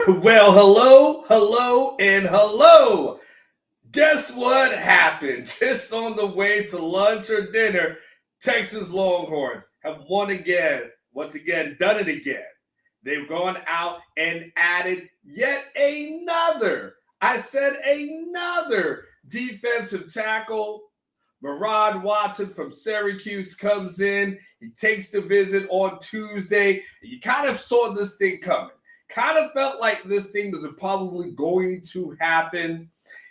Well, hello, and hello. Guess what happened? Just on the way to lunch or dinner, Texas Longhorns have won again. Once again, done it again. They've gone out and added yet I said another defensive tackle. Maraad Watson from Syracuse comes in. He takes the visit on Tuesday. You kind of saw this thing coming. Kind of felt like this thing was probably going to happen.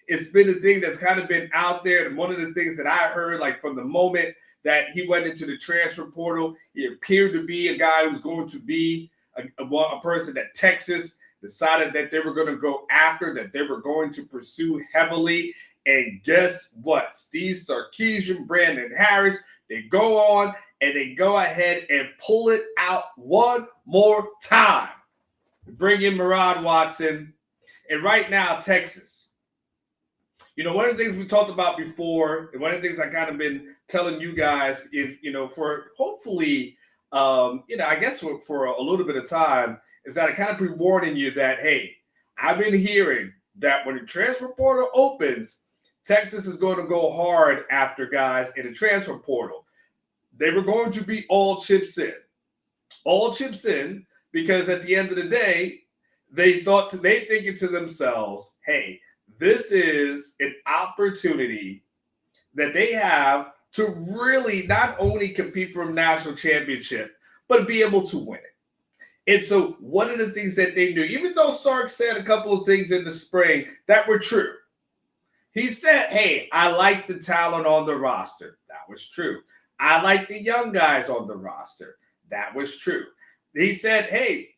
It's been a thing that's kind of been out there. And one of the things that I heard, like from the moment that he went into the transfer portal, he appeared to be a guy who's going to be a person that Texas decided that they were going to go after, that they were going to pursue heavily. And guess what? Steve Sarkisian, Brandon Harris, they go on and they go ahead and pull it out one more time. Bring in Maraad Watson. And right now, Texas. One of the things we talked about before, and one of the things I kind of been telling you guys, for hopefully, I guess for a little bit of time, is that I kind of pre-warning you that, hey, I've been hearing that when the transfer portal opens, Texas is going to go hard after guys in the transfer portal. They were going to be all chips in. All chips in, because at the end of the day, they thinking to themselves, hey, this is an opportunity that they have to really not only compete for a national championship, but be able to win it. And so one of the things that they knew, even though Sark said a couple of things in the spring that were true, he said, hey, I like the talent on the roster. That was true. I like the young guys on the roster. That was true. He said, hey,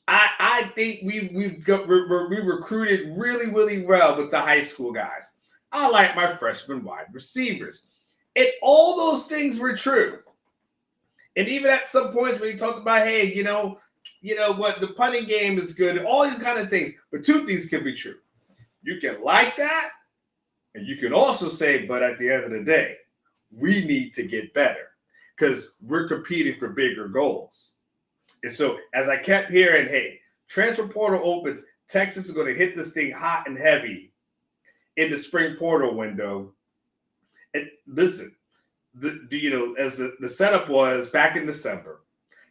I think we recruited really, really well with the high school guys. I like my freshman wide receivers. And all those things were true. And even at some points when he talked about, hey, what, the punting game is good, all these kind of things. But two things can be true. You can like that, and you can also say, but at the end of the day, we need to get better because we're competing for bigger goals. And so as I kept hearing, hey, transfer portal opens, Texas is going to hit this thing hot and heavy in the spring portal window. And listen, as the setup was back in December,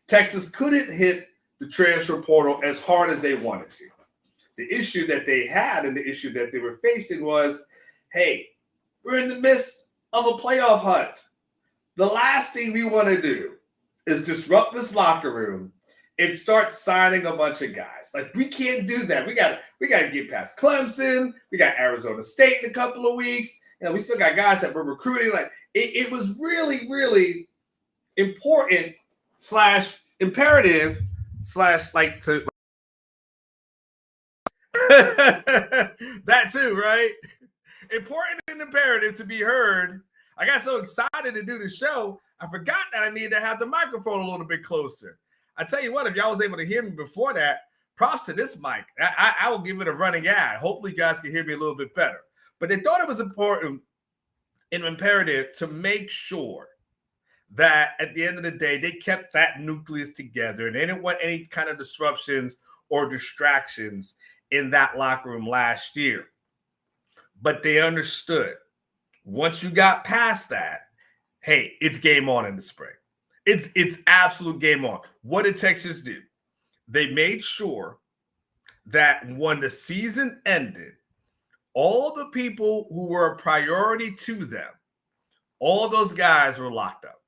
Texas couldn't hit the transfer portal as hard as they wanted to. The issue that they had and the issue that they were facing was, hey, we're in the midst of a playoff hunt. The last thing we want to do is disrupt this locker room and start signing a bunch of guys. Like, we can't do that. We got to get past Clemson. We got Arizona State in a couple of weeks. We still got guys that we're recruiting. Like, it was really, really important / imperative / like to that too, right? Important and imperative to be heard. I got so excited to do the show, I forgot that I needed to have the microphone a little bit closer. I tell you what, if y'all was able to hear me before that, props to this mic. I will give it a running ad. Hopefully you guys can hear me a little bit better. But they thought it was important and imperative to make sure that at the end of the day, they kept that nucleus together and they didn't want any kind of disruptions or distractions in that locker room last year. But they understood once you got past that, hey, it's game on in the spring. It's absolute game on. What did Texas do? They made sure that when the season ended, all the people who were a priority to them, all those guys were locked up.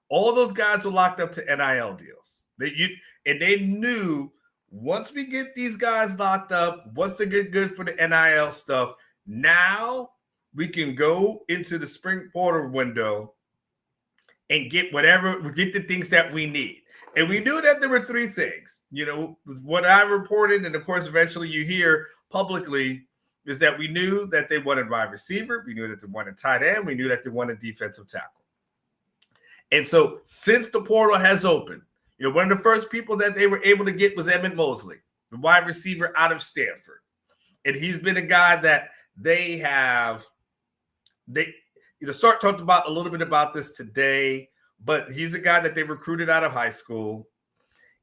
All those guys were locked up to NIL deals. They knew once we get these guys locked up, once they get good for the NIL stuff, now we can go into the spring portal window and get the things that we need. And we knew that there were three things. What I reported, and of course, eventually you hear publicly, is that we knew that they wanted wide receiver, we knew that they wanted tight end, we knew that they wanted defensive tackle. And so since the portal has opened, one of the first people that they were able to get was Emmett Mosley, the wide receiver out of Stanford. And he's been a guy that Sark talked about a little bit about this today, but he's a guy that they recruited out of high school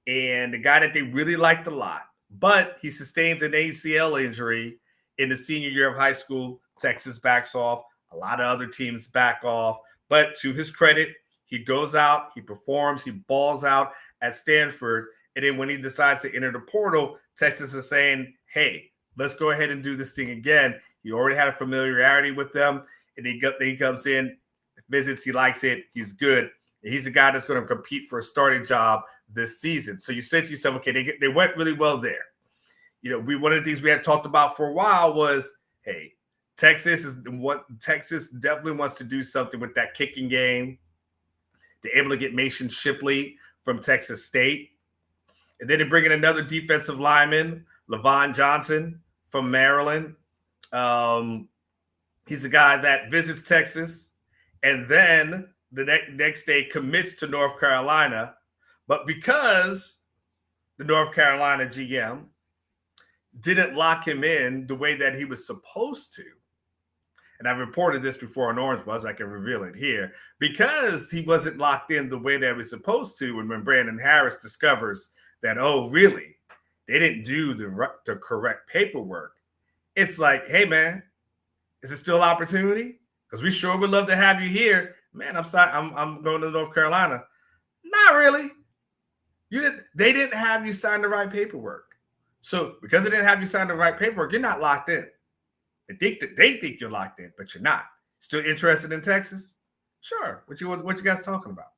and a guy that they really liked a lot. but he sustains an ACL injury in the senior year of high school. Texas backs off. A lot of other teams back off. But to his credit, he goes out, he performs, he balls out at Stanford. And then when he decides to enter the portal, Texas is saying, hey, let's go ahead and do this thing again. He already had a familiarity with them. And he comes in, visits, he likes it, he's good. And he's a guy that's going to compete for a starting job this season. So you said to yourself, okay, they went really well there. You know, one of the things we had talked about for a while was, hey, Texas definitely wants to do something with that kicking game. They're able to get Mason Shipley from Texas State. And then they bring in another defensive lineman, Levon Johnson from Maryland. He's a guy that visits Texas and then the next day commits to North Carolina. But because the North Carolina GM didn't lock him in the way that he was supposed to, and I've reported this before on Orange Buzz, I can reveal it here, because he wasn't locked in the way that he was supposed to, and when Brandon Harris discovers that, oh, really, they didn't do the correct paperwork, it's like, hey, man, is it still opportunity? Because we sure would love to have you here. Man, I'm going to North Carolina. Not really. They didn't have you sign the right paperwork. So because they didn't have you sign the right paperwork, you're not locked in. They think you're locked in, but you're not. Still interested in Texas? Sure. What you guys talking about?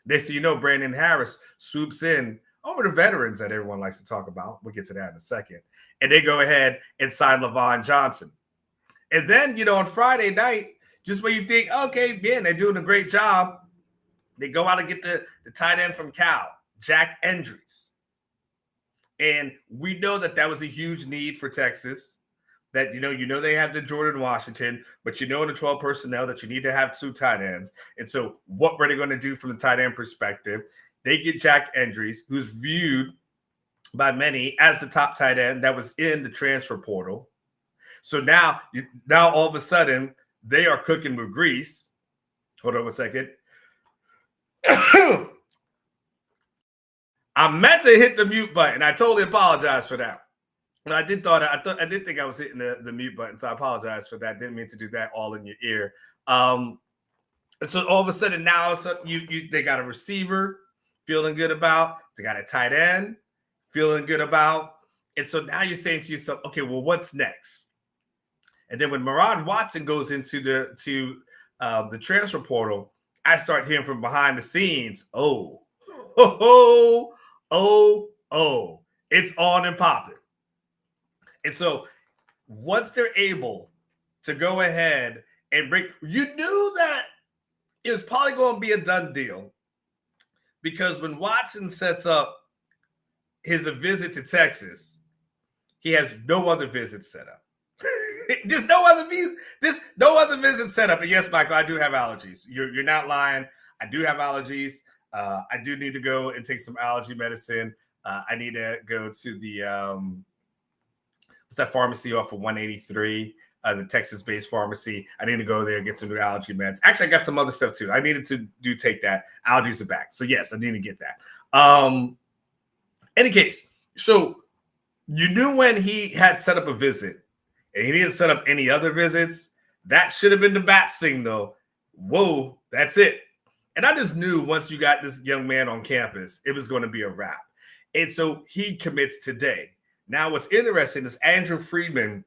Next thing you know, Brandon Harris swoops in over the veterans that everyone likes to talk about. We'll get to that in a second. And they go ahead and sign Levon Johnson. And then, on Friday night, just when you think, okay, man, they're doing a great job, they go out and get the tight end from Cal, Jack Endries. And we know that was a huge need for Texas. That, they have the Jordan Washington, but in the 12 personnel that you need to have two tight ends. And so what were they going to do from the tight end perspective? They get Jack Endries, who's viewed by many as the top tight end that was in the transfer portal. So now all of a sudden, they are cooking with grease. Hold on 1 second. I meant to hit the mute button. I totally apologize for that. And I did think I was hitting the mute button, so I apologize for that. Didn't mean to do that all in your ear. And so all of a sudden now they got a receiver feeling good about. They got a tight end feeling good about. And so now you're saying to yourself, okay, well, what's next? And then when Maraad Watson goes into the transfer portal, I start hearing from behind the scenes, oh, it's on and popping. And so once they're able to go ahead and you knew that it was probably going to be a done deal, because when Watson sets up his visit to Texas, he has no other visits set up. Just no other visits set up. And yes, Michael, I do have allergies. You're not lying. I do have allergies. I do need to go and take some allergy medicine. I need to go to the what's that pharmacy off of 183, the Texas-based pharmacy. I need to go there and get some new allergy meds. Actually, I got some other stuff too. I needed to take that. Allergies are back. So yes, I need to get that. Any case, so you knew when he had set up a visit and he didn't set up any other visits, that should have been the bat signal. Whoa, that's it. And I just knew once you got this young man on campus, it was going to be a wrap. And so he commits today. Now, what's interesting is Andrew Friedman,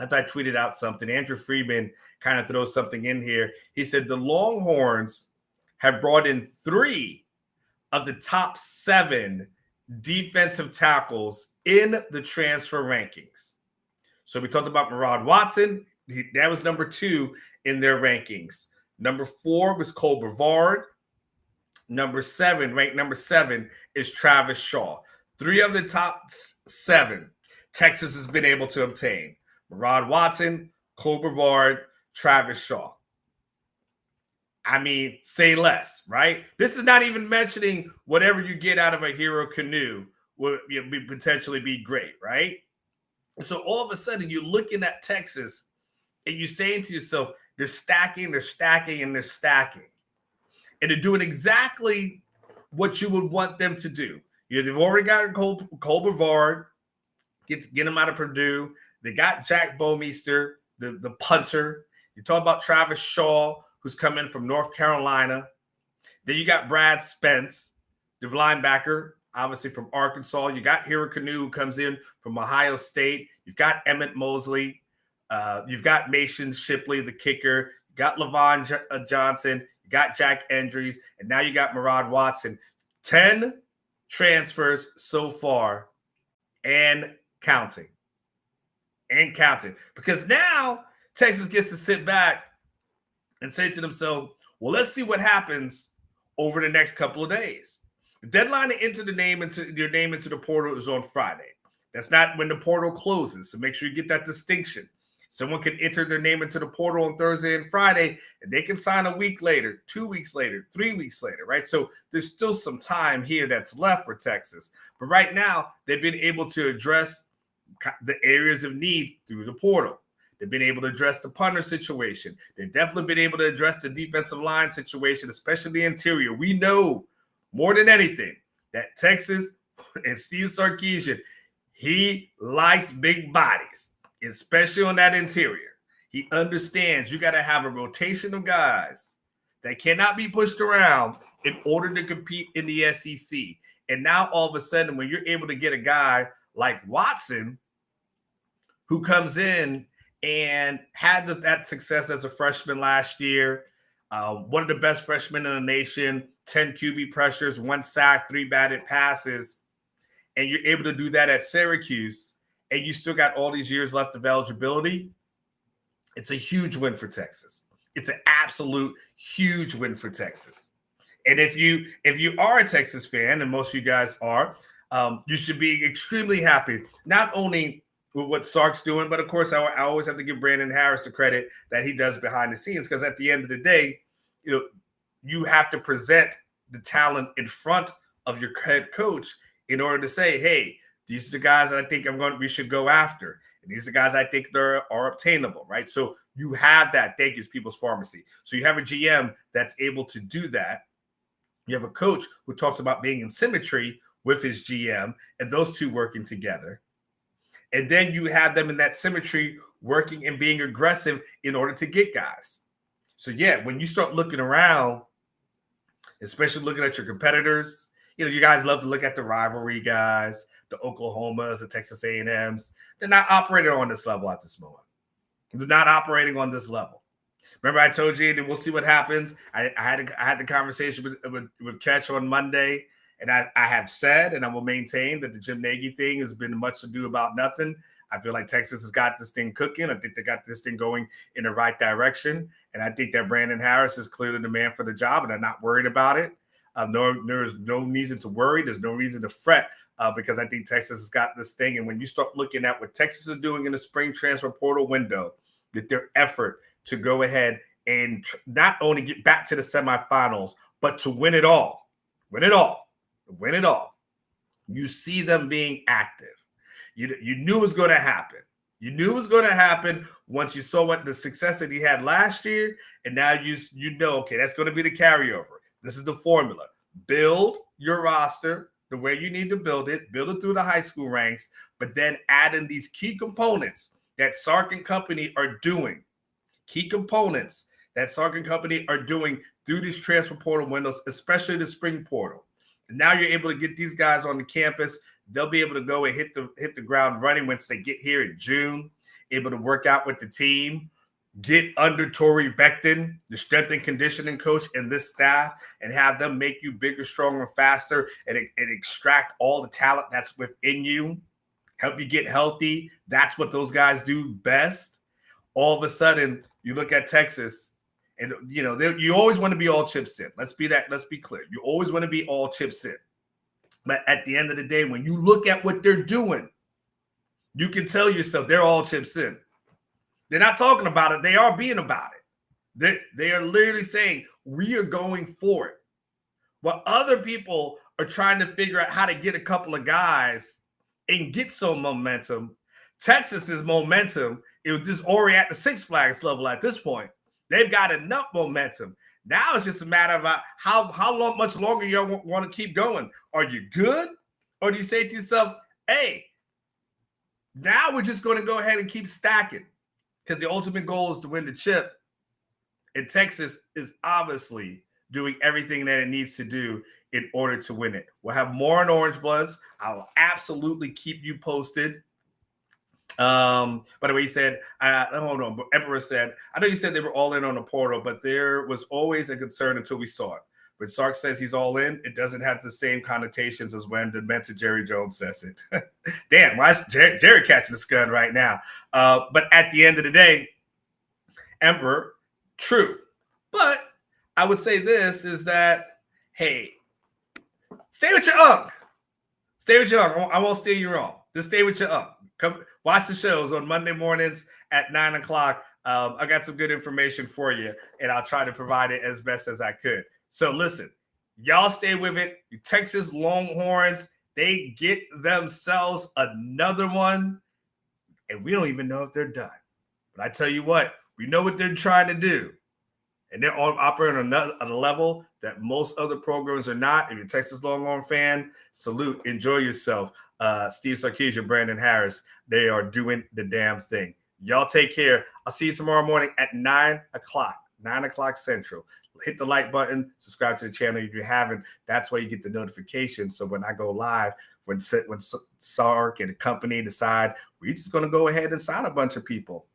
after I tweeted out something, Andrew Friedman kind of throws something in here. He said the Longhorns have brought in 3 of the top 7 defensive tackles in the transfer rankings. So we talked about Maraad Watson. That was number 2 in their rankings. Number 4 was Cole Brevard. Ranked number 7 is Travis Shaw. 3 of the top 7 Texas has been able to obtain. Maraad Watson, Cole Brevard, Travis Shaw. I mean, say less, right? This is not even mentioning whatever you get out of a Hero Canoe would potentially be great, right? And so all of a sudden you're looking at Texas and you're saying to yourself, they're stacking, and they're stacking. And they're doing exactly what you would want them to do. They've already got Cole Brevard. Get him out of Purdue. They got Jack Bomeister, the punter. You talk about Travis Shaw, who's come in from North Carolina. Then you got Brad Spence, the linebacker, obviously from Arkansas. You got Hero Canoe, who comes in from Ohio State. You've got Emmett Mosley. You've got Mason Shipley, the kicker. You got Levon Johnson. You got Jack Andrews. And now you got Maraad Watson. 10 transfers so far and counting. Because now Texas gets to sit back and say to themselves, well, let's see what happens over the next couple of days. The deadline to enter your name into the portal is on Friday. That's not when the portal closes, so make sure you get that distinction. Someone can enter their name into the portal on Thursday and Friday, and they can sign a week later, 2 weeks later, 3 weeks later, right? So there's still some time here that's left for Texas. But right now, they've been able to address the areas of need through the portal. They've been able to address the punter situation. They've definitely been able to address the defensive line situation, especially the interior. We know more than anything that Texas and Steve Sarkisian, he likes big bodies, especially on that interior. He understands you got to have a rotation of guys that cannot be pushed around in order to compete in the SEC. And now all of a sudden, when you're able to get a guy like Watson, who comes in and had that success as a freshman last year, one of the best freshmen in the nation, 10 QB pressures, 1 sack, 3 batted passes, and you're able to do that at Syracuse, and you still got all these years left of eligibility, it's a huge win for Texas. It's an absolute huge win for Texas. And if you are a Texas fan, and most of you guys are, you should be extremely happy, not only with what Sark's doing, but of course, I always have to give Brandon Harris the credit that he does behind the scenes, because at the end of the day, you have to present the talent in front of your head coach in order to say, hey, these are the guys that I think we should go after. And these are the guys I think are obtainable, right? So you have that. Thank you, People's Pharmacy. So you have a GM that's able to do that. You have a coach who talks about being in symmetry with his GM and those two working together. And then you have them in that symmetry working and being aggressive in order to get guys. So, yeah, when you start looking around, especially looking at your competitors, you guys love to look at the rivalry guys, the Oklahomas, the Texas A&Ms. They're not operating on this level at this moment. They're not operating on this level. Remember I told you, and we'll see what happens. I had the conversation with Ketch on Monday, and I have said, and I will maintain, that the Jim Nagy thing has been much ado about nothing. I feel like Texas has got this thing cooking. I think they got this thing going in the right direction. And I think that Brandon Harris is clearly the man for the job, and they're not worried about it. There's no reason to worry. There's no reason to fret because I think Texas has got this thing. And when you start looking at what Texas is doing in the spring transfer portal window, with their effort to go ahead and not only get back to the semifinals, but to win it all. You see them being active. You knew it was going to happen. You knew it was going to happen once you saw what the success that he had last year, and now you know, okay, that's going to be the carryover. This is the formula. Build your roster the way you need to build it through the high school ranks, but then add in these key components that Sark and company are doing. Key components that Sark and company are doing through these transfer portal windows, especially the spring portal. And now you're able to get these guys on the campus. They'll be able to go and hit the ground running once they get here in June, able to work out with the team, get under Torrey Becton, the strength and conditioning coach, and this staff, and have them make you bigger, stronger, faster, and extract all the talent that's within you, help you get healthy. That's what those guys do best. All of a sudden, you look at Texas, and you always want to be all chips in. Let's be clear. You always want to be all chips in. But at the end of the day, when you look at what they're doing, you can tell yourself they're all chips in. They're not talking about it. They are being about it. They are literally saying, we are going for it. While other people are trying to figure out how to get a couple of guys and get some momentum, Texas's momentum is just already at the Six Flags level at this point. They've got enough momentum. Now it's just a matter of how much longer you want to keep going. Are you good? Or do you say to yourself, hey, Now we're just going to go ahead and keep stacking because the ultimate goal is to win the chip. And Texas is obviously doing everything that it needs to do in order to win it. We'll have more on Orange Bloods. I will absolutely keep you posted. By the way, he said, hold on, Emperor said, I know you said they were all in on the portal, but there was always a concern until we saw it. When Sark says he's all in, it doesn't have the same connotations as when demented Jerry Jones says it. Damn, why is Jerry catching the scud right now? But at the end of the day, Emperor, true. But I would say this is that, hey, stay with your unk. Stay with your unk. I won't steer you wrong. Just stay with your unk. Come watch the shows on Monday mornings at 9 o'clock. I got some good information for you, and I'll try to provide it as best as I could. So listen, y'all stay with it. You Texas Longhorns, they get themselves another one, and we don't even know if they're done. But I tell you what, we know what they're trying to do. And they're all operating on a level that most other programs are not. If you're a Texas Longhorn fan, salute, enjoy yourself. Steve Sarkisian, Brandon Harris, they are doing the damn thing. Y'all take care. I'll see you tomorrow morning at 9 o'clock Central. Hit the like button, subscribe to the channel if you haven't. That's why you get the notifications. So when I go live, when Sark and the company decide we're just going to go ahead and sign a bunch of people,